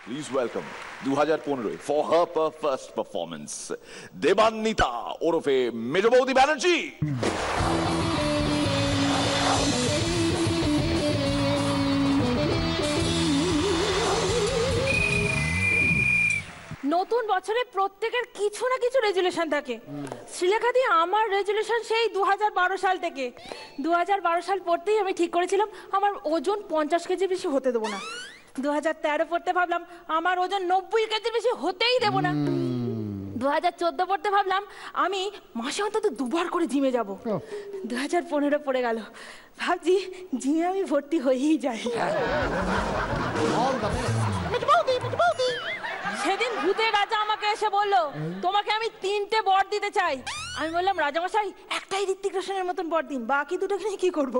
Please welcome 2015 for her first performance Debanwita ওরফে মেজো বৌদি ব্যানার্জি। নতুন বছরে প্রত্যেকের কিছু না কিছু রেজুলেশন থাকে। শ্রীলেখা দি, আমার রেজুলেশন সেই 2012 সাল থেকে। 2012 সাল পড়তেই আমি ঠিক করেছিলাম আমার ওজন 50 কেজি বেশি হতে দেবো না। 2013 পড়তে ভাবলাম আমার ওজন 90 কেজি বেশি হতেই দেবো না। 2014 পড়তে ভাবলাম আমি মাসে অন্তত 2 বার করে জিমে যাব। 2015 পড়ে গেল, ভাবছি জিমে আমি ভর্তি হয়েই যাই। সেদিন ভূতের রাজা আমাকে এসে বলল, তোমাকে আমি 3টে বর দিতে চাই। আমি বললাম, রাজামশাই একটাই ঋত্বিক রোশনের মতন বর দিন, বাকি দুটোকে নিয়ে কি করব?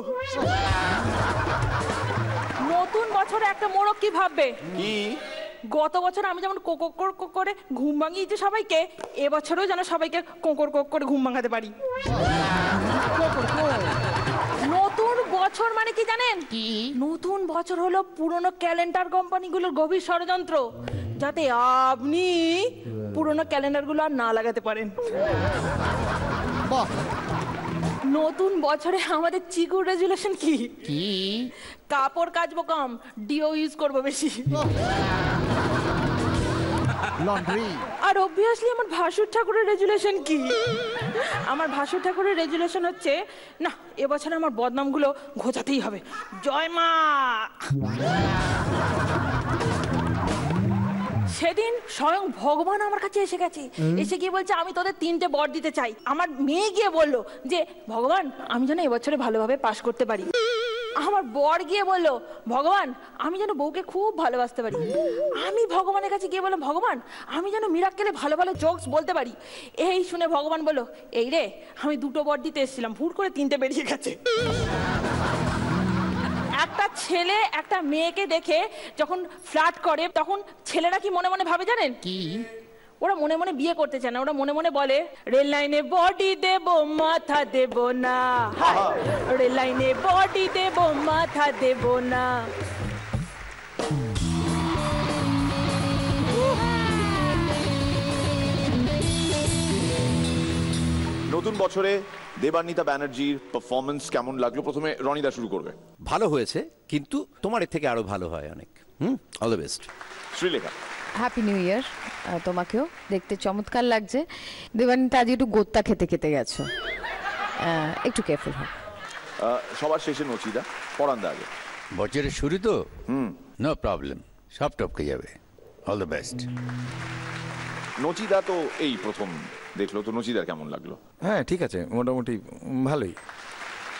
নতুন বছরে একটা মোড়ক কি ভাববে? কি গত বছর আমি যেমন কোকর করে ঘুম ভাঙিয়েছি সবাইকে, এবছরও যেন সবাইকে কোকর করে ঘুম ভাঙাতে পারি। নতুন বছর মানে কি জানেন? নতুন বছর হলো পুরনো ক্যালেন্ডার কোম্পানিগুলোর গভীর ষড়যন্ত্র, যাতে আপনি পুরনো ক্যালেন্ডারগুলো আর না লাগাতে পারেন। নতুন বছরে আমাদের চিকুর রেজুলেশন কি? কাপড় কাচবো কম, ডিও ইউজ করবো বেশি। আর অবভিয়াসলি আমার ভাসুর ঠাকুরের রেজুলেশন কি? আমার ভাসুর ঠাকুরের রেজুলেশন হচ্ছে, না এবছরে আমার বদনামগুলো ঘোচাতেই হবে। জয় মা। সেদিন স্বয়ং ভগবান আমার কাছে এসে গেছে, এসে গিয়ে বলছে আমি তোদের 3টে বর দিতে চাই। আমার মেয়ে গিয়ে বলল যে ভগবান আমি যেন এবছরে ভালোভাবে পাশ করতে পারি। আমার বর গিয়ে বলল, ভগবান আমি যেন বউকে খুব ভালোবাসতে পারি। আমি ভগবানের কাছে গিয়ে বললাম, ভগবান আমি যেন মিরাক্কেলে ভালো ভালো জোকস বলতে পারি। এই শুনে ভগবান বলল, এই রে আমি 2টো বর দিতে এসেছিলাম, ভুল করে 3টে বেরিয়ে গেছে। একটা ছেলে একটা মেয়েকে দেখে যখন ফ্লার্ট করে, তখন ছেলেরা কি মনে মনে ভাবে জানেন? কি? ওরা মনে মনে বিয়ে করতে চায় না, ওরা মনে মনে বলে রেল লাইনে বডি দেব মাথা দেব না, রেল লাইনে বডি দেব মাথা দেব না। নতুন বছরে দেবান্বিতা ব্যানার্জির পারফরমেন্স কেমন লাগলো? প্রথমে রনিদা শুরু করবে। ভালো হয়েছে, কিন্তু তোমার এর থেকে আরো ভালো হয় অনেক। All the best. Sreelekha, happy new year তোমাকেও। দেখতে চমৎকার লাগছে। দেবান্বিতা আজ একটু গোত্তা খেতে খেতে গেছো, একটু কেয়ারফুল হও। সবার শেষে নচিদা, পরান দা আগে। বছরের শুরু তো, নো প্রবলেম, সব টপকে যাবে। All the best. নচিদা তো এই প্রথম দেখলো, তো নচিদার কেমন লাগলো? হ্যাঁ ঠিক আছে, মোটামুটি ভালোই।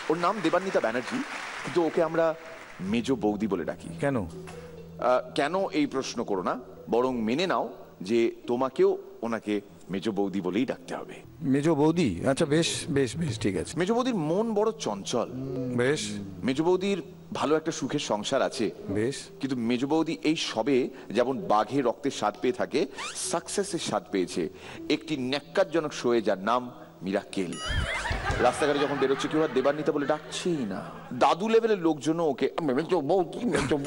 ওর নাম দেবান্বিতা ব্যানার্জি, কিন্তু ওকে আমরা মেজো বৌদি বলে ডাকি। কেন? কেন এই প্রশ্ন করো না, বরং মেনে নাও যে তোমাকেও ওনাকে মেজো বৌদি বলেই ডাকতে হবে। মেজো বৌদি? আচ্ছা বেশ বেশ বেশ ঠিক আছে। মেজো বৌদির মন বড় চঞ্চল। বেশ। মেজো বৌদির ভালো একটা সুখের সংসার আছে। বেশ। কিন্তু মেজো বৌদি এই সবে যেমন বাঘের রক্তের স্বাদ পেয়ে থাকে, সাকসেসের স্বাদ পেয়েছে একটি ন্যাক্কারজনক শোয়ে, যার নাম মিরাক্কেল। রাস্তাঘাটে যখন বেরোচ্ছে কেউ আর দেবান্বিতা বলে ডাকছেই না, দাদু লেভেলের লোকজনও ওকে মেজো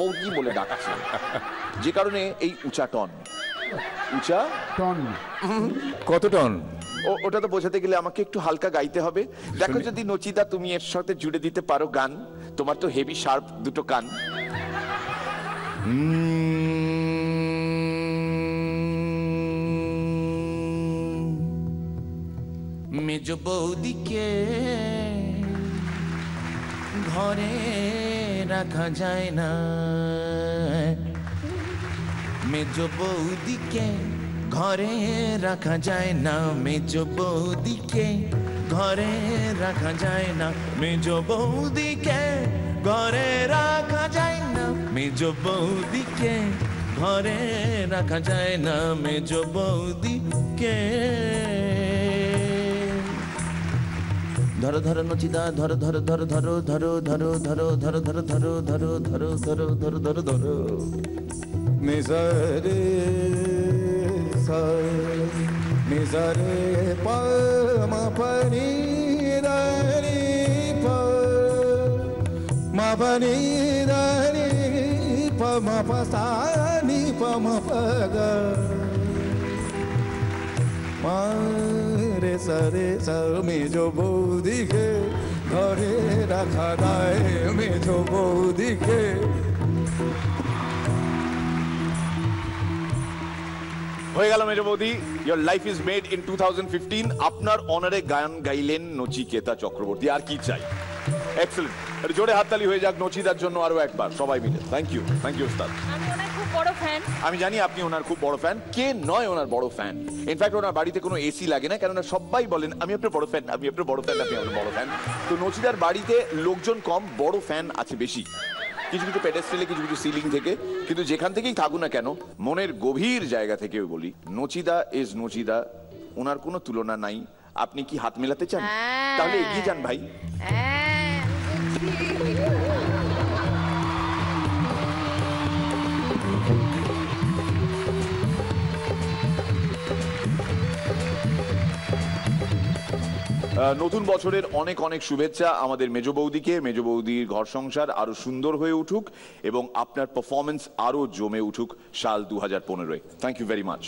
বৌদি বলে ডাকছে, যে কারণে এই উঁচা টন। উঁচা টন? কত টন? ওটা তো বোঝাতে গেলে আমাকে একটু হালকা গাইতে হবে। দেখো যদি নচিদা তুমি এর সাথে জুড়ে দিতে পারো গান, তোমার তো হেভি শার্প দুটো কান। মেজো বৌদিকে ঘরে রাখা যায় না, মেজো বৌদিকে ঘরে রাখা যায় না, মেজো বৌদিকে ঘরে রাখা যায় না, মেজো বৌদিকে ঘরে রাখা যায় না, মেজো বৌদিকে ঘরে রাখা যায় না, মেজো বৌদিকে। ধরো ধরো নচিদা, ধরো ধরো ধরো ধরো ধরো ধরো ধরো ধরো ধরো ধরো ধরো ধরো ধরো ধরো ধরো ধরো নিজারে নিজারে পা মা পানি রে পা মা পানি রে পা মা পা সা নি পমা পগা মারে সারে সা মেজো বৌদিকে ঘরে রাখা দায় মেজো বৌদিকে। হয়ে গেল মেজো বৌদি, your life is made in 2015। আপনার অনারে গান গাইলেন নচিকেতা চক্রবর্তী, আর কি চাই। এক্সেলেন্ট, জোরে হাততালি হয়ে যাক নচিদার জন্য আরো একবার সবাই মিলে। থ্যাংক ইউ ওস্তাদ। আমি ওনার খুব বড় ফ্যান। আমি জানি আপনি ওনার খুব বড় ফ্যান, কে নয় ওনার বড় ফ্যান। ইনফ্যাক্ট ওনার বাড়িতে কোনো এসি লাগে না, কেননা সবাই বলেন আমি আপনার বড় ফ্যান, আমি আপনার বড় ফ্যান, আপনি আমার বড় ফ্যান। তো নচিদার বাড়িতে লোকজন কম, বড় ফ্যান আছে বেশি, কিছু কিছু পেডেস্ট্রেলে, কিছু কিছু সিলিং থেকে। কিন্তু যেখান থেকেই থাকুক না কেন, মনের গভীর জায়গা থেকে বলি নচিদা ইজ নচিদা, ওনার কোনো তুলনা নাই। আপনি কি হাত মেলাতে চান? তাহলে এগিয়ে যান ভাই। নতুন বছরের অনেক অনেক শুভেচ্ছা আমাদের মেজ বৌদিকে। মেজ বৌদির ঘর সংসার আরো সুন্দর হয়ে উঠুক এবং আপনার পারফরমেন্স আরো জমে উঠুক সাল 2015-এ। Thank you very much.